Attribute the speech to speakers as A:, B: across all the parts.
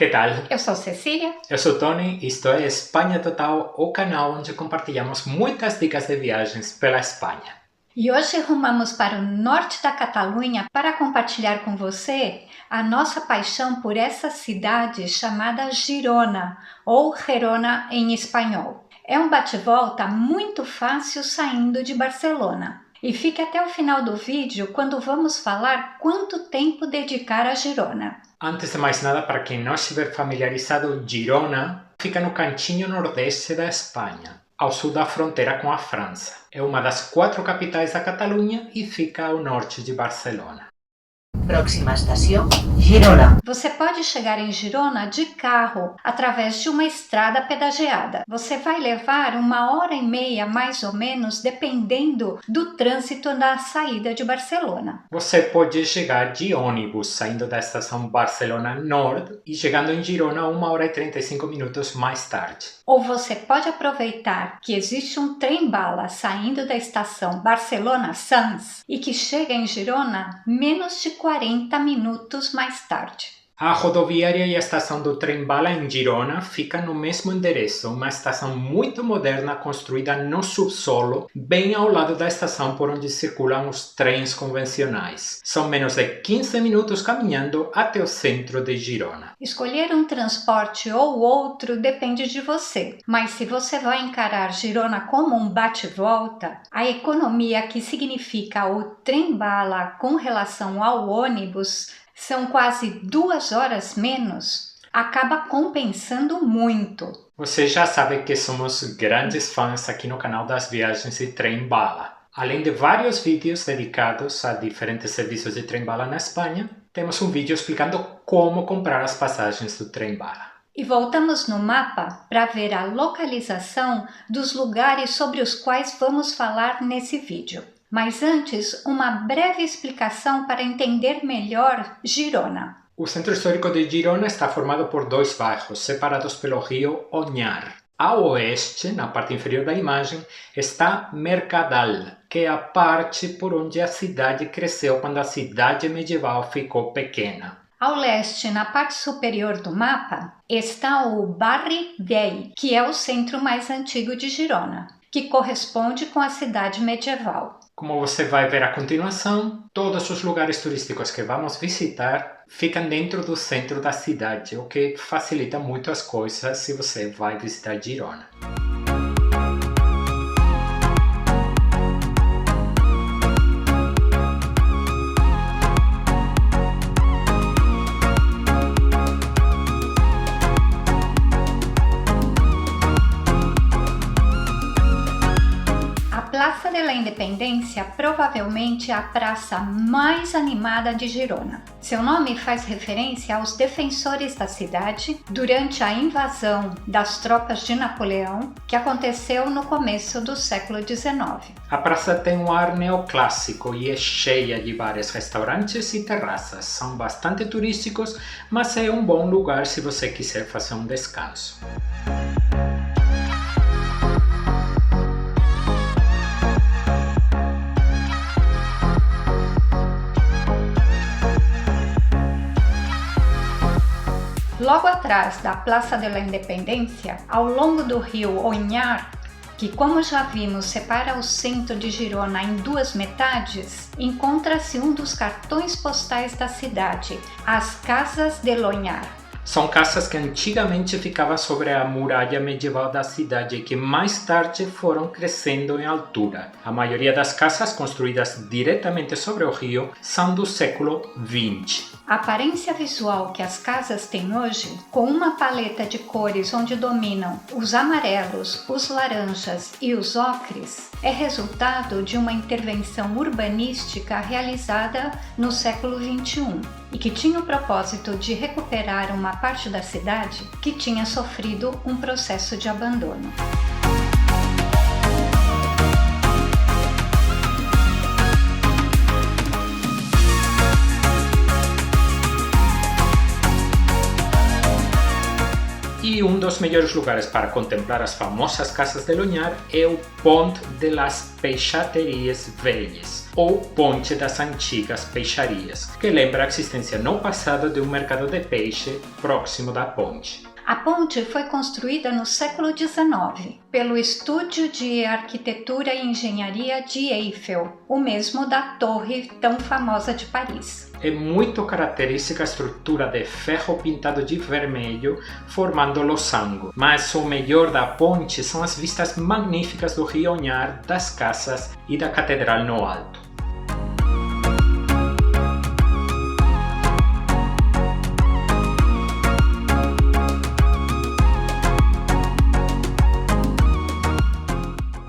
A: que tal?
B: Eu sou Cecília.
A: Eu sou Tony e isto é Espanha Total, o canal onde compartilhamos muitas dicas de viagens pela Espanha.
B: E hoje rumamos para o norte da Catalunha para compartilhar com você a nossa paixão por essa cidade chamada Girona, ou Gerona em espanhol. É um bate-volta muito fácil saindo de Barcelona. E fique até o final do vídeo quando vamos falar quanto tempo dedicar a Girona.
A: Antes de mais nada, para quem não estiver familiarizado, Girona fica no cantinho nordeste da Espanha, ao sul da fronteira com a França. É uma das 4 capitais da Catalunha e fica ao norte de Barcelona.
C: Próxima estação, Girona.
B: Você pode chegar em Girona de carro, através de uma estrada pedagiada. Você vai levar 1h30 mais ou menos, dependendo do trânsito na saída de Barcelona.
A: Você pode chegar de ônibus, saindo da estação Barcelona Nord e chegando em Girona 1h35 mais tarde.
B: Ou você pode aproveitar que existe um trem-bala saindo da estação Barcelona Sants e que chega em Girona menos de 40 minutos mais tarde.
A: A rodoviária e a estação do trem-bala em Girona ficam no mesmo endereço, uma estação muito moderna construída no subsolo, bem ao lado da estação por onde circulam os trens convencionais. São menos de 15 minutos caminhando até o centro de Girona.
B: Escolher um transporte ou outro depende de você, mas se você vai encarar Girona como um bate-volta, a economia que significa o trem-bala com relação ao ônibus são quase 2 horas menos, acaba compensando muito.
A: Você já sabe que somos grandes fãs aqui no canal das viagens de trem-bala. Além de vários vídeos dedicados a diferentes serviços de trem-bala na Espanha, temos um vídeo explicando como comprar as passagens do trem-bala.
B: E voltamos no mapa para ver a localização dos lugares sobre os quais vamos falar nesse vídeo. Mas antes, uma breve explicação para entender melhor Girona.
A: O centro histórico de Girona está formado por 2 bairros, separados pelo rio Onyar. A oeste, na parte inferior da imagem, está Mercadal, que é a parte por onde a cidade cresceu quando a cidade medieval ficou pequena.
B: Ao leste, na parte superior do mapa, está o Barri Vell, que é o centro mais antigo de Girona, que corresponde com a cidade medieval.
A: Como você vai ver a continuação, todos os lugares turísticos que vamos visitar ficam dentro do centro da cidade, o que facilita muito as coisas se você vai visitar Girona.
B: Praça de la Independência provavelmente é a praça mais animada de Girona. Seu nome faz referência aos defensores da cidade durante a invasão das tropas de Napoleão, que aconteceu no começo do século XIX.
A: A praça tem um ar neoclássico e é cheia de bares, restaurantes e terraças. São bastante turísticos, mas é um bom lugar se você quiser fazer um descanso.
B: Logo atrás da Praça de la Independência, ao longo do rio Onyar, que como já vimos separa o centro de Girona em 2 metades, encontra-se um dos cartões postais da cidade, as Casas de l'Onyar.
A: São casas que antigamente ficavam sobre a muralha medieval da cidade e que mais tarde foram crescendo em altura. A maioria das casas construídas diretamente sobre o rio são do século XX.
B: A aparência visual que as casas têm hoje, com uma paleta de cores onde dominam os amarelos, os laranjas e os ocres, é resultado de uma intervenção urbanística realizada no século XXI e que tinha o propósito de recuperar uma parte da cidade que tinha sofrido um processo de abandono.
A: E um dos dos melhores lugares para contemplar as famosas casas de Lonhar é o Ponte de las Peixaterias Velhas, ou Ponte das Antigas Peixarias, que lembra a existência no passado de um mercado de peixe próximo da ponte.
B: A ponte foi construída no século XIX pelo Estúdio de Arquitetura e Engenharia de Eiffel, o mesmo da torre tão famosa de Paris.
A: É muito característica a estrutura de ferro pintado de vermelho, formando losango. Mas o melhor da ponte são as vistas magníficas do rio Onhar, das casas e da catedral no alto.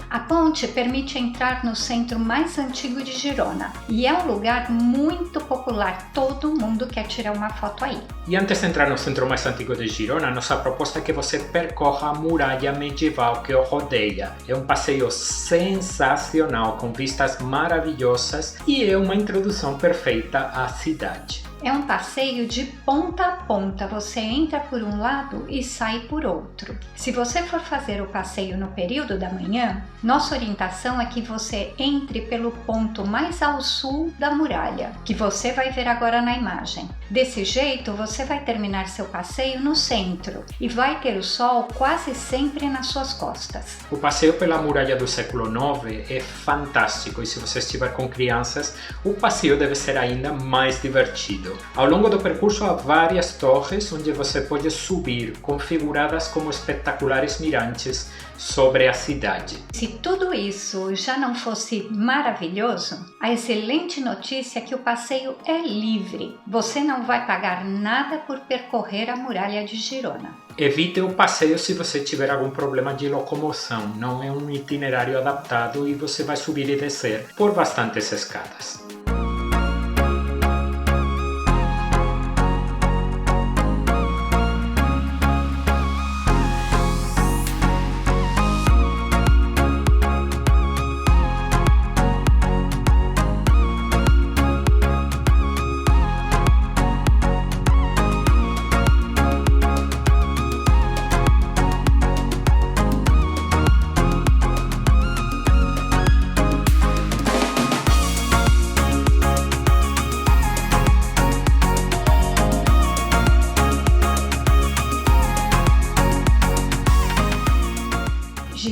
B: A ponte permite entrar no centro mais antigo de Girona e é um lugar muito popular, todo mundo quer tirar uma foto aí.
A: E antes de entrar no centro mais antigo de Girona, nossa proposta é que você percorra a muralha medieval que o rodeia. É um passeio sensacional, com vistas maravilhosas e é uma introdução perfeita à cidade.
B: É um passeio de ponta a ponta, você entra por um lado e sai por outro. Se você for fazer o passeio no período da manhã, nossa orientação é que você entre pelo ponto mais ao sul da muralha, que você vai ver agora na imagem. Desse jeito, você vai terminar seu passeio no centro e vai ter o sol quase sempre nas suas costas.
A: O passeio pela muralha do século IX é fantástico e se você estiver com crianças, o passeio deve ser ainda mais divertido. Ao longo do percurso há várias torres onde você pode subir, configuradas como espetaculares mirantes sobre a cidade.
B: Se tudo isso já não fosse maravilhoso, a excelente notícia é que o passeio é livre. Você não vai pagar nada por percorrer a muralha de Girona.
A: Evite o passeio se você tiver algum problema de locomoção. Não é um itinerário adaptado e você vai subir e descer por bastantes escadas.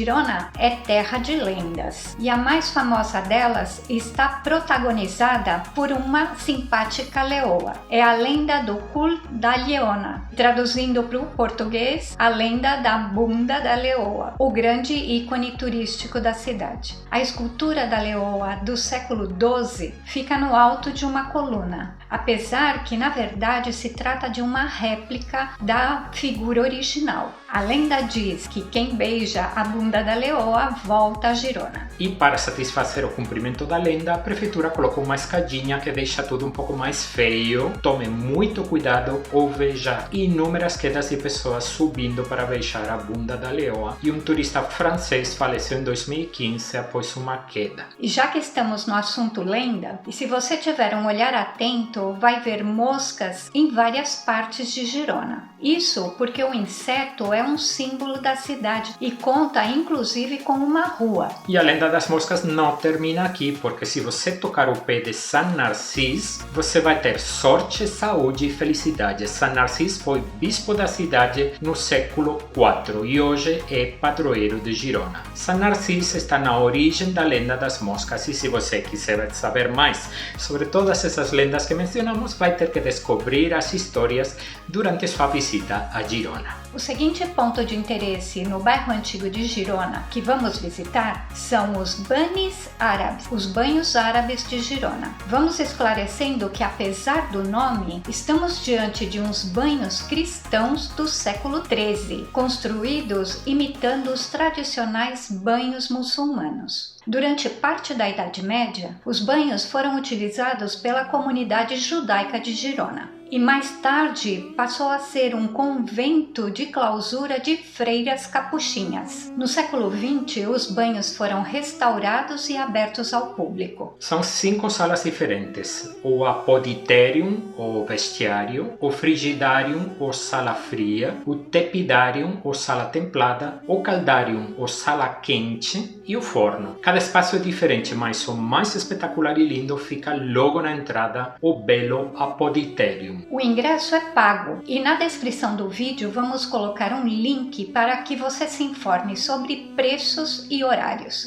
B: Girona é terra de lendas e a mais famosa delas está protagonizada por uma simpática leoa. É a lenda do cul da leona, traduzindo para o português, a lenda da bunda da leoa, o grande ícone turístico da cidade. A escultura da leoa do século XII fica no alto de uma coluna, apesar que na verdade se trata de uma réplica da figura original. A lenda diz que quem beija a bunda da leoa volta a Girona.
A: E para satisfazer o cumprimento da lenda, a prefeitura colocou uma escadinha que deixa tudo um pouco mais feio. Tome muito cuidado ou veja inúmeras quedas de pessoas subindo para beijar a bunda da leoa. E um turista francês faleceu em 2015 após uma queda.
B: E já que estamos no assunto lenda, e se você tiver um olhar atento, vai ver moscas em várias partes de Girona. Isso porque o inseto é um símbolo da cidade e conta inclusive com uma rua.
A: E a lenda das moscas não termina aqui, porque se você tocar o pé de San Narcís, você vai ter sorte, saúde e felicidade. San Narcís foi bispo da cidade no século IV e hoje é padroeiro de Girona. San Narcís está na origem da lenda das moscas e se você quiser saber mais sobre todas essas lendas que mencionamos, vai ter que descobrir as histórias durante sua visita a Girona.
B: O seguinte ponto de interesse no bairro antigo de Girona que vamos visitar são os Banis Árabes, os banhos árabes de Girona. Vamos esclarecendo que apesar do nome, estamos diante de uns banhos cristãos do século XIII, construídos imitando os tradicionais banhos muçulmanos. Durante parte da Idade Média, os banhos foram utilizados pela comunidade judaica de Girona. e mais tarde passou a ser um convento de clausura de freiras capuchinhas. No século XX, os banhos foram restaurados e abertos ao público.
A: São 5 salas diferentes: o Apoditerium, ou vestiário, o Frigidarium, ou sala fria, o Tepidarium, ou sala templada, o Caldarium, ou sala quente, e o forno. Cada espaço é diferente, mas o mais espetacular e lindo fica logo na entrada, o belo Apoditerium.
B: O ingresso é pago e na descrição do vídeo vamos colocar um link para que você se informe sobre preços e horários.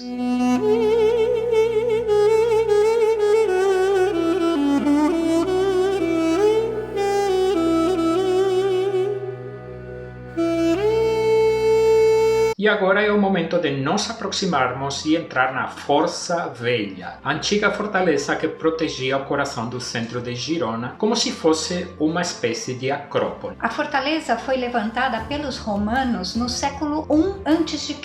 A: E agora é o momento de nos aproximarmos e entrar na Força Velha, a antiga fortaleza que protegia o coração do centro de Girona, como se fosse uma espécie de acrópole.
B: A fortaleza foi levantada pelos romanos no século I a.C.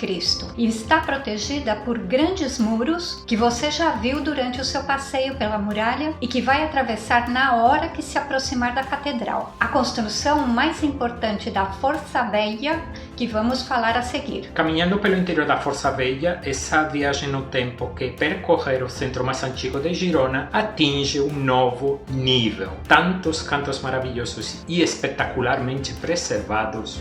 B: e está protegida por grandes muros que você já viu durante o seu passeio pela muralha e que vai atravessar na hora que se aproximar da catedral. A construção mais importante da Força Velha que vamos falar a seguir.
A: Caminhando pelo interior da Força Velha, essa viagem no tempo que percorrer o centro mais antigo de Girona atinge um novo nível. Tantos cantos maravilhosos e espetacularmente preservados.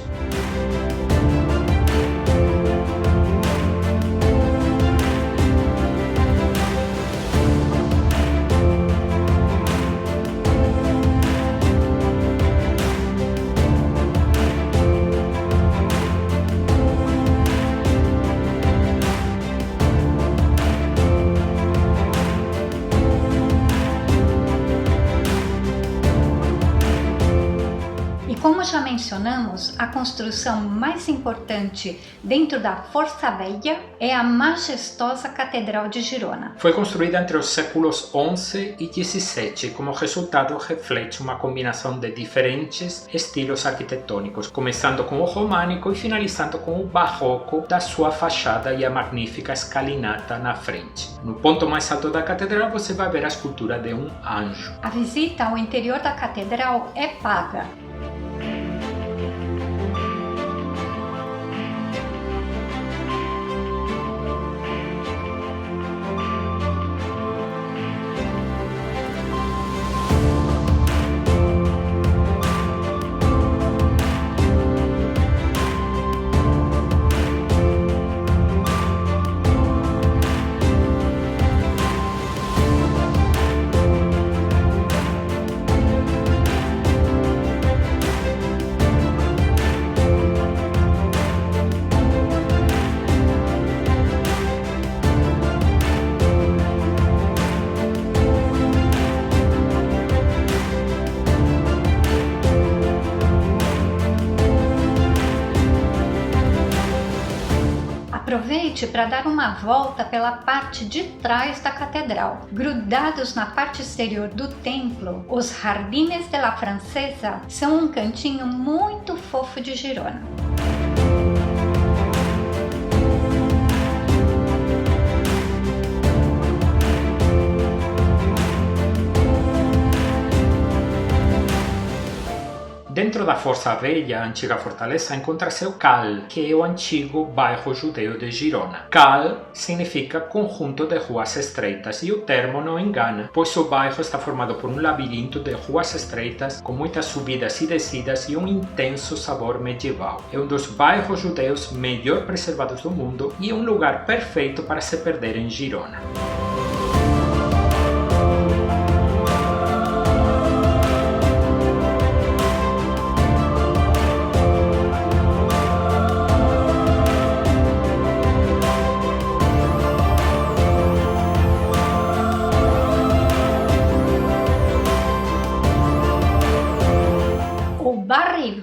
B: Como já mencionamos, a construção mais importante dentro da Força Velha é a majestosa Catedral de Girona.
A: Foi construída entre os séculos XI e XVII, como resultado reflete uma combinação de diferentes estilos arquitetônicos, começando com o românico e finalizando com o barroco da sua fachada e a magnífica escalinata na frente. No ponto mais alto da catedral você vai ver a escultura de um anjo.
B: A visita ao interior da catedral é paga. Aproveite para dar uma volta pela parte de trás da catedral. Grudados na parte exterior do templo, os Jardines de la Francesa são um cantinho muito fofo de Girona.
A: Dentro da Força Velha, a antiga fortaleza, encontra-se o Cal, que é o antigo bairro judeu de Girona. Cal significa conjunto de ruas estreitas e o termo não engana, pois o bairro está formado por um labirinto de ruas estreitas com muitas subidas e descidas e um intenso sabor medieval. É um dos bairros judeus melhor preservados do mundo e um lugar perfeito para se perder em Girona.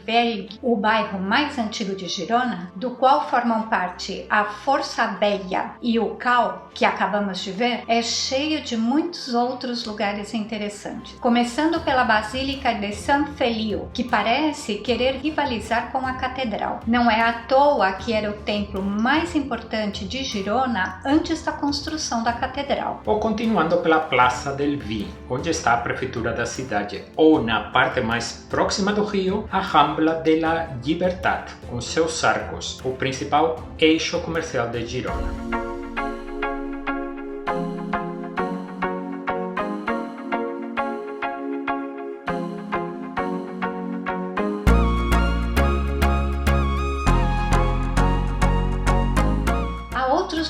B: Belg, o bairro mais antigo de Girona, do qual formam parte a Força Bella e o Cal, que acabamos de ver, é cheio de muitos outros lugares interessantes. Começando pela Basílica de San Feliu, que parece querer rivalizar com a catedral. Não é à toa que era o templo mais importante de Girona antes da construção da catedral.
A: Ou continuando pela Praça del Vi, onde está a prefeitura da cidade, ou na parte mais próxima do rio, a Rambla de la Libertad, com seus arcos, o principal eixo comercial de Girona.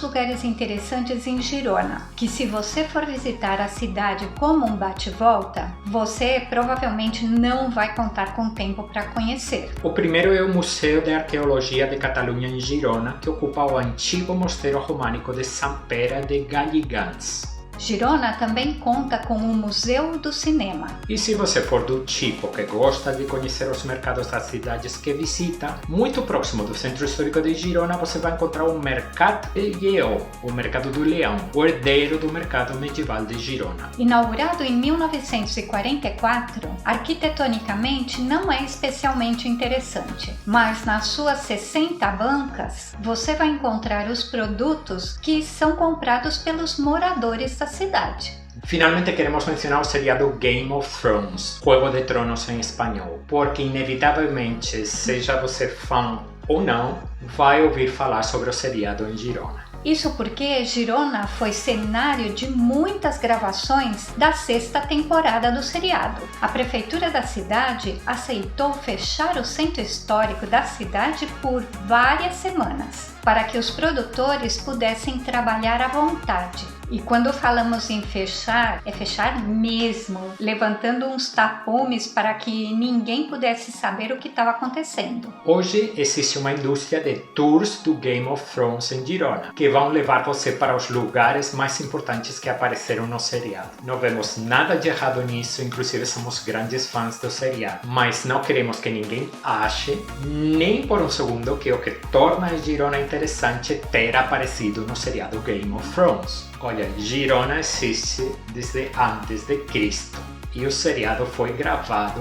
B: Lugares interessantes em Girona, que se você for visitar a cidade como um bate-volta, você provavelmente não vai contar com tempo para conhecer.
A: O primeiro é o Museu de Arqueologia de Catalunha em Girona, que ocupa o antigo mosteiro românico de Sant Pere de Galligants.
B: Girona também conta com o Museu do Cinema.
A: E se você for do tipo que gosta de conhecer os mercados das cidades que visita, muito próximo do Centro Histórico de Girona você vai encontrar o Mercat de Lleó, o Mercado do Leão, o herdeiro do mercado medieval de Girona.
B: Inaugurado em 1944, arquitetonicamente não é especialmente interessante, mas nas suas 60 bancas você vai encontrar os produtos que são comprados pelos moradores da cidade.
A: Finalmente queremos mencionar o seriado Game of Thrones, Juego de Tronos em espanhol, porque inevitavelmente, seja você fã ou não, vai ouvir falar sobre o seriado em Girona.
B: Isso porque Girona foi cenário de muitas gravações da 6ª temporada do seriado. A prefeitura da cidade aceitou fechar o centro histórico da cidade por várias semanas, para que os produtores pudessem trabalhar à vontade. E quando falamos em fechar, é fechar mesmo, levantando uns tapumes para que ninguém pudesse saber o que estava acontecendo.
A: Hoje existe uma indústria de tours do Game of Thrones em Girona, que vão levar você para os lugares mais importantes que apareceram no seriado. Não vemos nada de errado nisso, inclusive somos grandes fãs do seriado, mas não queremos que ninguém ache, nem por um segundo, que o que torna a Girona interessante é ter aparecido no seriado Game of Thrones. Olha, Girona existe desde antes de Cristo e o seriado foi gravado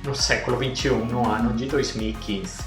A: no século XXI, no ano de 2015.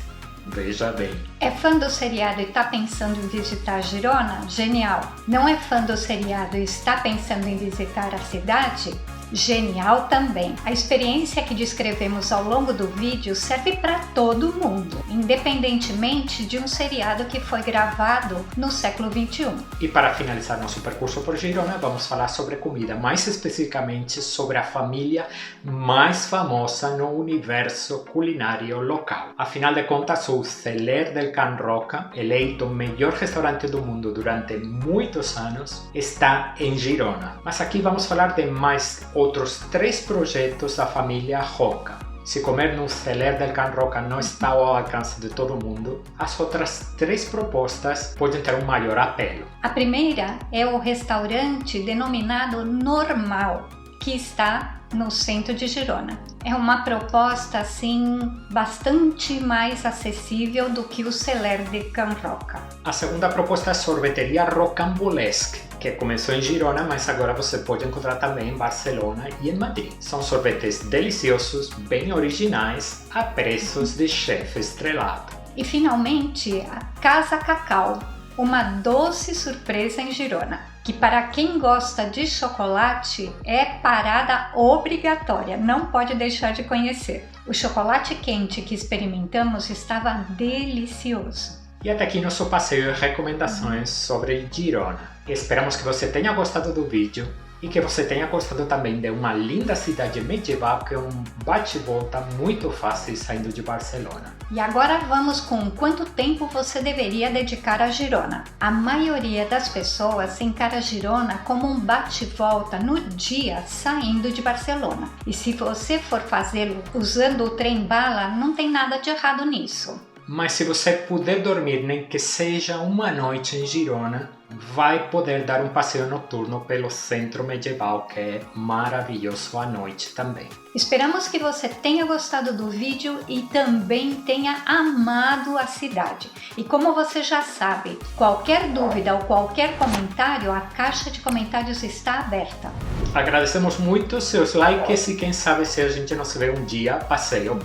A: Veja bem.
B: É fã do seriado e está pensando em visitar Girona? Genial! Não é fã do seriado e está pensando em visitar a cidade? Genial também! A experiência que descrevemos ao longo do vídeo serve para todo mundo, independentemente de um seriado que foi gravado no século XXI.
A: E para finalizar nosso percurso por Girona, vamos falar sobre comida, mais especificamente sobre a família mais famosa no universo culinário local. Afinal de contas, o Celler del Can Roca, eleito o melhor restaurante do mundo durante muitos anos, está em Girona. Mas aqui vamos falar de mais outros 3 projetos da família Roca. Se comer no Celler del Can Roca não está ao alcance de todo mundo, as outras 3 propostas podem ter um maior apelo.
B: A primeira é o restaurante denominado Normal, que está no centro de Girona. É uma proposta assim bastante mais acessível do que o Celler de Can Roca.
A: A segunda proposta é a sorveteria Rocambolesque, que começou em Girona, mas agora você pode encontrar também em Barcelona e em Madrid. São sorvetes deliciosos, bem originais, a preços de chefe estrelado.
B: E finalmente, a Casa Cacau, uma doce surpresa em Girona, que para quem gosta de chocolate é parada obrigatória, não pode deixar de conhecer. O chocolate quente que experimentamos estava delicioso.
A: E até aqui nosso passeio e recomendações sobre Girona. Esperamos que você tenha gostado do vídeo e que você tenha gostado também de uma linda cidade medieval que é um bate-volta muito fácil saindo de Barcelona.
B: E agora vamos com quanto tempo você deveria dedicar a Girona. A maioria das pessoas encara Girona como um bate-volta no dia saindo de Barcelona. E se você for fazê-lo usando o trem-bala, não tem nada de errado nisso.
A: Mas se você puder dormir nem que seja uma noite em Girona, vai poder dar um passeio noturno pelo centro medieval, que é maravilhoso à noite também.
B: Esperamos que você tenha gostado do vídeo e também tenha amado a cidade. E como você já sabe, qualquer dúvida ou qualquer comentário, a caixa de comentários está aberta.
A: Agradecemos muito seus likes e quem sabe se a gente não se vê um dia passeio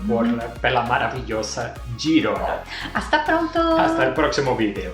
A: pela maravilhosa Girona.
B: Hasta pronto!
A: Hasta o próximo vídeo.